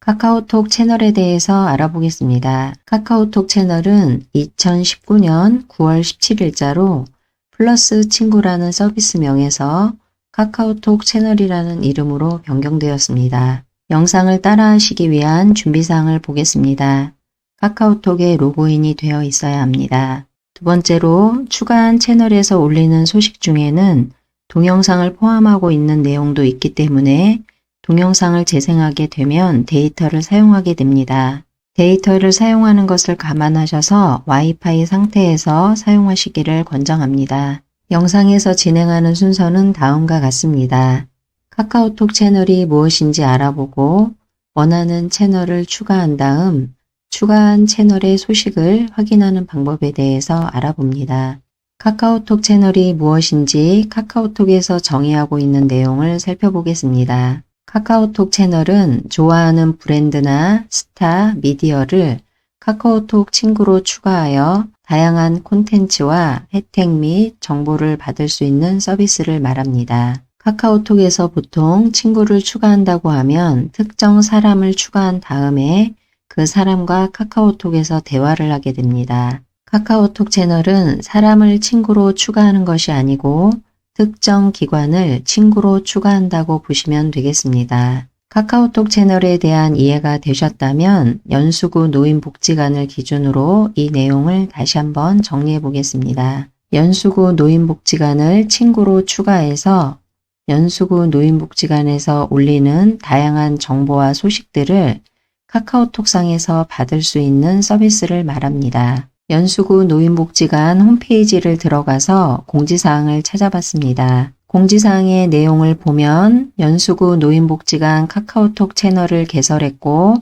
카카오톡 채널에 대해서 알아보겠습니다. 카카오톡 채널은 2019년 9월 17일자로 플러스 친구라는 서비스명에서 카카오톡 채널이라는 이름으로 변경되었습니다. 영상을 따라하시기 위한 준비사항을 보겠습니다. 카카오톡에 로그인이 되어 있어야 합니다. 두 번째로 추가한 채널에서 올리는 소식 중에는 동영상을 포함하고 있는 내용도 있기 때문에 동영상을 재생하게 되면 데이터를 사용하게 됩니다. 데이터를 사용하는 것을 감안하셔서 와이파이 상태에서 사용하시기를 권장합니다. 영상에서 진행하는 순서는 다음과 같습니다. 카카오톡 채널이 무엇인지 알아보고 원하는 채널을 추가한 다음 추가한 채널의 소식을 확인하는 방법에 대해서 알아봅니다. 카카오톡 채널이 무엇인지 카카오톡에서 정의하고 있는 내용을 살펴보겠습니다. 카카오톡 채널은 좋아하는 브랜드나 스타, 미디어를 카카오톡 친구로 추가하여 다양한 콘텐츠와 혜택 및 정보를 받을 수 있는 서비스를 말합니다. 카카오톡에서 보통 친구를 추가한다고 하면 특정 사람을 추가한 다음에 그 사람과 카카오톡에서 대화를 하게 됩니다. 카카오톡 채널은 사람을 친구로 추가하는 것이 아니고 특정 기관을 친구로 추가한다고 보시면 되겠습니다. 카카오톡 채널에 대한 이해가 되셨다면 연수구 노인복지관을 기준으로 이 내용을 다시 한번 정리해 보겠습니다. 연수구 노인복지관을 친구로 추가해서 연수구 노인복지관에서 올리는 다양한 정보와 소식들을 카카오톡상에서 받을 수 있는 서비스를 말합니다. 연수구 노인복지관 홈페이지를 들어가서 공지사항을 찾아봤습니다. 공지사항의 내용을 보면 연수구 노인복지관 카카오톡 채널을 개설했고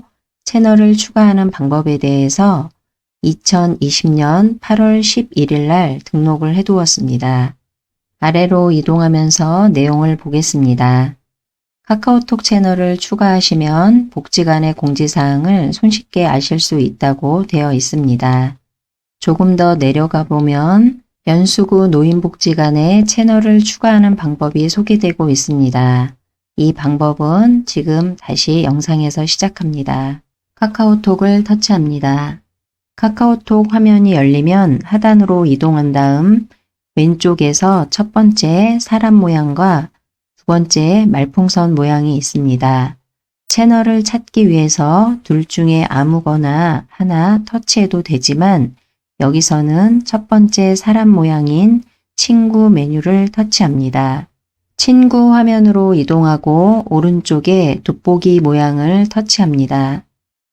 채널을 추가하는 방법에 대해서 2020년 8월 11일 날 등록을 해두었습니다. 아래로 이동하면서 내용을 보겠습니다. 카카오톡 채널을 추가하시면 복지관의 공지사항을 손쉽게 아실 수 있다고 되어 있습니다. 조금 더 내려가 보면 연수구 노인복지관에 채널을 추가하는 방법이 소개되고 있습니다. 이 방법은 지금 다시 영상에서 시작합니다. 카카오톡을 터치합니다. 카카오톡 화면이 열리면 하단으로 이동한 다음 왼쪽에서 첫 번째 사람 모양과 두 번째 말풍선 모양이 있습니다. 채널을 찾기 위해서 둘 중에 아무거나 하나 터치해도 되지만 여기서는 첫 번째 사람 모양인 친구 메뉴를 터치합니다. 친구 화면으로 이동하고 오른쪽에 돋보기 모양을 터치합니다.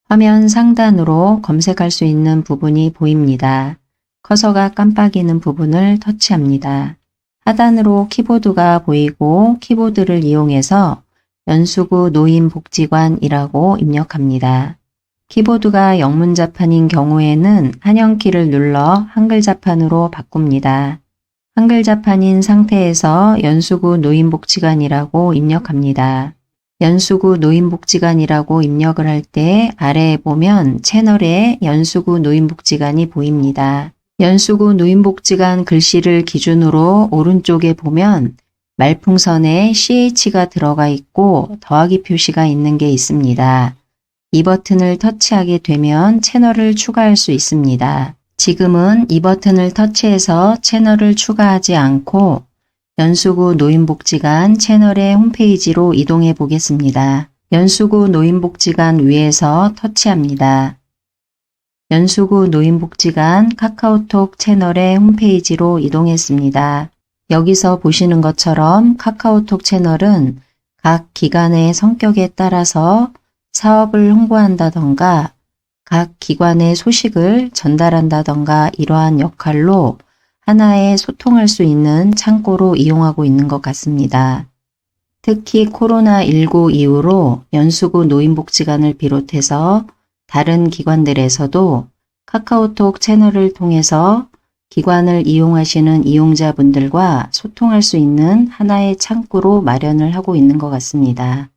화면 상단으로 검색할 수 있는 부분이 보입니다. 커서가 깜빡이는 부분을 터치합니다. 하단으로 키보드가 보이고 키보드를 이용해서 연수구 노인복지관이라고 입력합니다. 키보드가 영문자판인 경우에는 한영키를 눌러 한글자판으로 바꿉니다. 한글자판인 상태에서 연수구 노인복지관이라고 입력합니다. 연수구 노인복지관이라고 입력을 할 때 아래에 보면 채널에 연수구 노인복지관이 보입니다. 연수구 노인복지관 글씨를 기준으로 오른쪽에 보면 말풍선에 CH가 들어가 있고 더하기 표시가 있는 게 있습니다. 이 버튼을 터치하게 되면 채널을 추가할 수 있습니다. 지금은 이 버튼을 터치해서 채널을 추가하지 않고 연수구 노인복지관 채널의 홈페이지로 이동해 보겠습니다. 연수구 노인복지관 위에서 터치합니다. 연수구 노인복지관 카카오톡 채널의 홈페이지로 이동했습니다. 여기서 보시는 것처럼 카카오톡 채널은 각 기관의 성격에 따라서 사업을 홍보한다던가 각 기관의 소식을 전달한다던가 이러한 역할로 하나의 소통할 수 있는 창고로 이용하고 있는 것 같습니다. 특히 코로나19 이후로 연수구 노인복지관을 비롯해서 다른 기관들에서도 카카오톡 채널을 통해서 기관을 이용하시는 이용자분들과 소통할 수 있는 하나의 창구로 마련을 하고 있는 것 같습니다.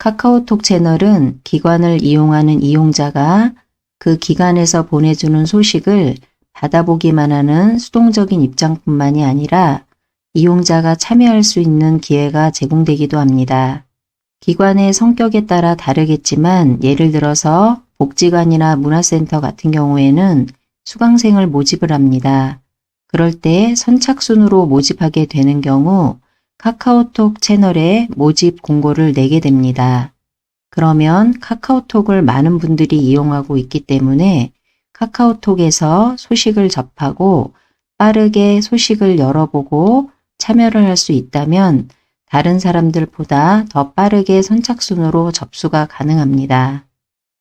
카카오톡 채널은 기관을 이용하는 이용자가 그 기관에서 보내주는 소식을 받아보기만 하는 수동적인 입장뿐만이 아니라 이용자가 참여할 수 있는 기회가 제공되기도 합니다. 기관의 성격에 따라 다르겠지만 예를 들어서 복지관이나 문화센터 같은 경우에는 수강생을 모집을 합니다. 그럴 때 선착순으로 모집하게 되는 경우 카카오톡 채널에 모집 공고를 내게 됩니다. 그러면 카카오톡을 많은 분들이 이용하고 있기 때문에 카카오톡에서 소식을 접하고 빠르게 소식을 열어보고 참여를 할 수 있다면 다른 사람들보다 더 빠르게 선착순으로 접수가 가능합니다.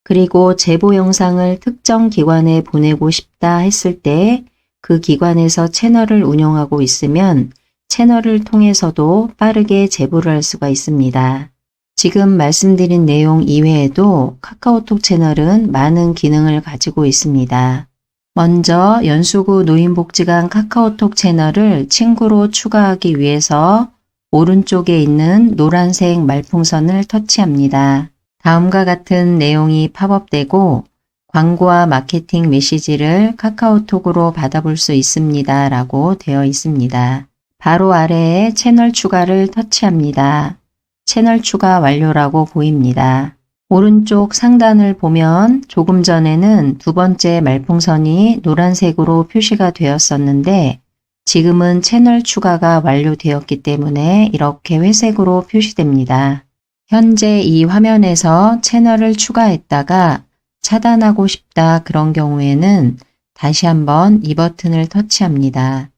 그리고 제보 영상을 특정 기관에 보내고 싶다 했을 때 그 기관에서 채널을 운영하고 있으면 채널을 통해서도 빠르게 제보를 할 수가 있습니다. 지금 말씀드린 내용 이외에도 카카오톡 채널은 많은 기능을 가지고 있습니다. 먼저 연수구 노인복지관 카카오톡 채널을 친구로 추가하기 위해서 오른쪽에 있는 노란색 말풍선을 터치합니다. 다음과 같은 내용이 팝업되고 광고와 마케팅 메시지를 카카오톡으로 받아볼 수 있습니다. 라고 되어 있습니다. 바로 아래에 채널 추가를 터치합니다. 채널 추가 완료라고 보입니다. 오른쪽 상단을 보면 조금 전에는 두 번째 말풍선이 노란색으로 표시가 되었었는데 지금은 채널 추가가 완료되었기 때문에 이렇게 회색으로 표시됩니다. 현재 이 화면에서 채널을 추가했다가 차단하고 싶다 그런 경우에는 다시 한번 이 버튼을 터치합니다.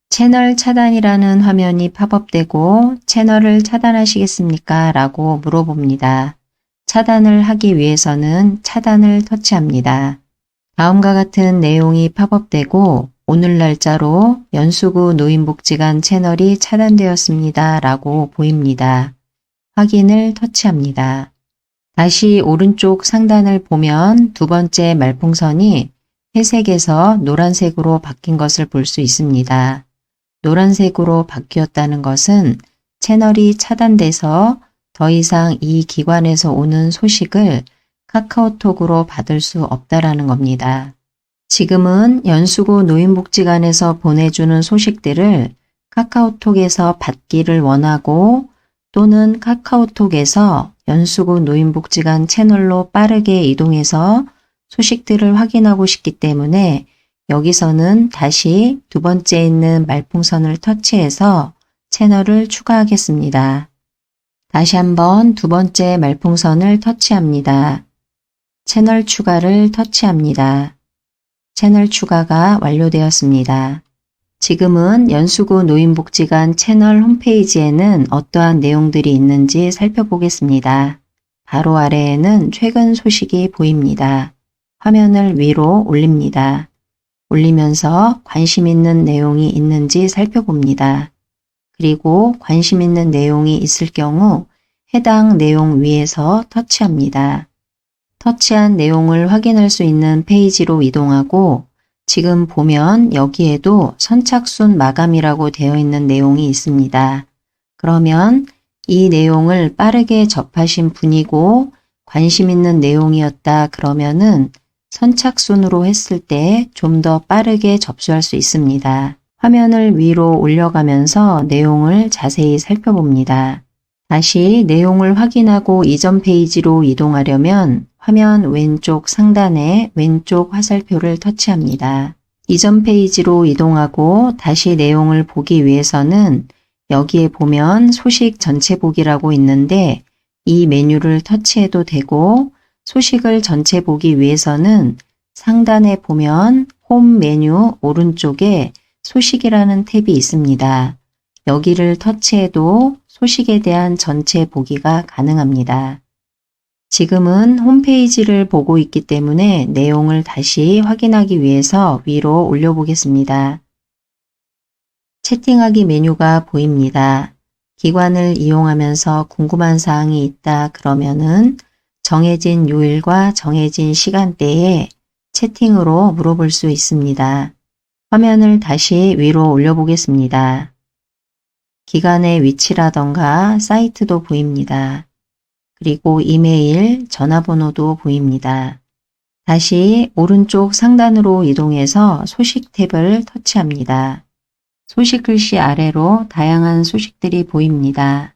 채널 차단이라는 화면이 팝업되고 채널을 차단하시겠습니까? 라고 물어봅니다. 차단을 하기 위해서는 차단을 터치합니다. 다음과 같은 내용이 팝업되고 오늘 날짜로 연수구 노인복지관 채널이 차단되었습니다. 라고 보입니다. 확인을 터치합니다. 다시 오른쪽 상단을 보면 두 번째 말풍선이 회색에서 노란색으로 바뀐 것을 볼 수 있습니다. 노란색으로 바뀌었다는 것은 채널이 차단돼서 더 이상 이 기관에서 오는 소식을 카카오톡으로 받을 수 없다라는 겁니다. 지금은 연수구 노인복지관에서 보내주는 소식들을 카카오톡에서 받기를 원하고 또는 카카오톡에서 연수구 노인복지관 채널로 빠르게 이동해서 소식들을 확인하고 싶기 때문에 여기서는 다시 두 번째 있는 말풍선을 터치해서 채널을 추가하겠습니다. 다시 한번 두 번째 말풍선을 터치합니다. 채널 추가를 터치합니다. 채널 추가가 완료되었습니다. 지금은 연수구 노인복지관 채널 홈페이지에는 어떠한 내용들이 있는지 살펴보겠습니다. 바로 아래에는 최근 소식이 보입니다. 화면을 위로 올립니다. 올리면서 관심 있는 내용이 있는지 살펴봅니다. 그리고 관심 있는 내용이 있을 경우 해당 내용 위에서 터치합니다. 터치한 내용을 확인할 수 있는 페이지로 이동하고 지금 보면 여기에도 선착순 마감이라고 되어 있는 내용이 있습니다. 그러면 이 내용을 빠르게 접하신 분이고 관심 있는 내용이었다 그러면은 선착순으로 했을 때 좀 더 빠르게 접수할 수 있습니다. 화면을 위로 올려가면서 내용을 자세히 살펴봅니다. 다시 내용을 확인하고 이전 페이지로 이동하려면 화면 왼쪽 상단에 왼쪽 화살표를 터치합니다. 이전 페이지로 이동하고 다시 내용을 보기 위해서는 여기에 보면 소식 전체 보기라고 있는데 이 메뉴를 터치해도 되고 소식을 전체 보기 위해서는 상단에 보면 홈 메뉴 오른쪽에 소식이라는 탭이 있습니다. 여기를 터치해도 소식에 대한 전체 보기가 가능합니다. 지금은 홈페이지를 보고 있기 때문에 내용을 다시 확인하기 위해서 위로 올려보겠습니다. 채팅하기 메뉴가 보입니다. 기관을 이용하면서 궁금한 사항이 있다 그러면은 정해진 요일과 정해진 시간대에 채팅으로 물어볼 수 있습니다. 화면을 다시 위로 올려보겠습니다. 기관의 위치라던가 사이트도 보입니다. 그리고 이메일, 전화번호도 보입니다. 다시 오른쪽 상단으로 이동해서 소식 탭을 터치합니다. 소식 글씨 아래로 다양한 소식들이 보입니다.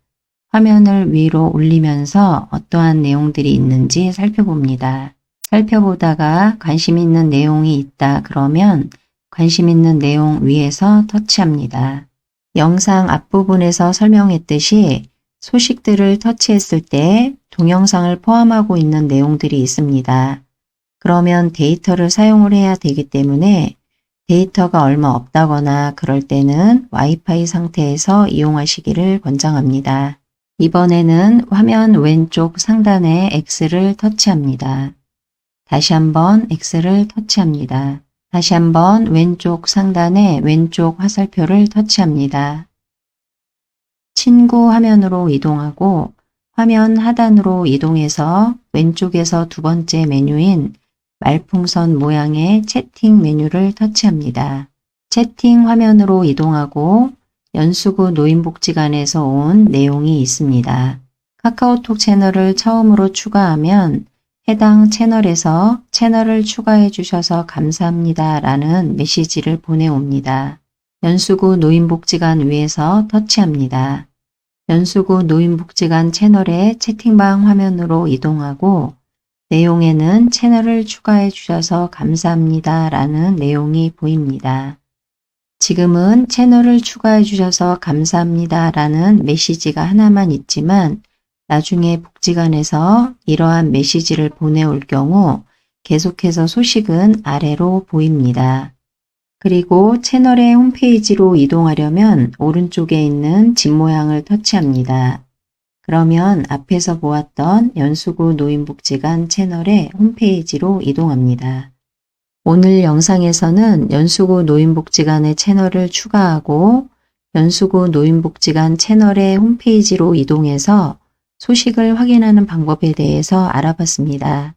화면을 위로 올리면서 어떠한 내용들이 있는지 살펴봅니다. 살펴보다가 관심 있는 내용이 있다 그러면 관심 있는 내용 위에서 터치합니다. 영상 앞부분에서 설명했듯이 소식들을 터치했을 때 동영상을 포함하고 있는 내용들이 있습니다. 그러면 데이터를 사용을 해야 되기 때문에 데이터가 얼마 없다거나 그럴 때는 와이파이 상태에서 이용하시기를 권장합니다. 이번에는 화면 왼쪽 상단에 X를 터치합니다. 다시 한번 X를 터치합니다. 다시 한번 왼쪽 상단에 왼쪽 화살표를 터치합니다. 친구 화면으로 이동하고 화면 하단으로 이동해서 왼쪽에서 두 번째 메뉴인 말풍선 모양의 채팅 메뉴를 터치합니다. 채팅 화면으로 이동하고 연수구 노인복지관에서 온 내용이 있습니다. 카카오톡 채널을 처음으로 추가하면 해당 채널에서 채널을 추가해 주셔서 감사합니다 라는 메시지를 보내옵니다. 연수구 노인복지관 위에서 터치합니다. 연수구 노인복지관 채널의 채팅방 화면으로 이동하고 내용에는 채널을 추가해 주셔서 감사합니다 라는 내용이 보입니다. 지금은 채널을 추가해 주셔서 감사합니다 라는 메시지가 하나만 있지만 나중에 복지관에서 이러한 메시지를 보내올 경우 계속해서 소식은 아래로 보입니다. 그리고 채널의 홈페이지로 이동하려면 오른쪽에 있는 집 모양을 터치합니다. 그러면 앞에서 보았던 연수구 노인복지관 채널의 홈페이지로 이동합니다. 오늘 영상에서는 연수구 노인복지관의 채널을 추가하고 연수구 노인복지관 채널의 홈페이지로 이동해서 소식을 확인하는 방법에 대해서 알아봤습니다.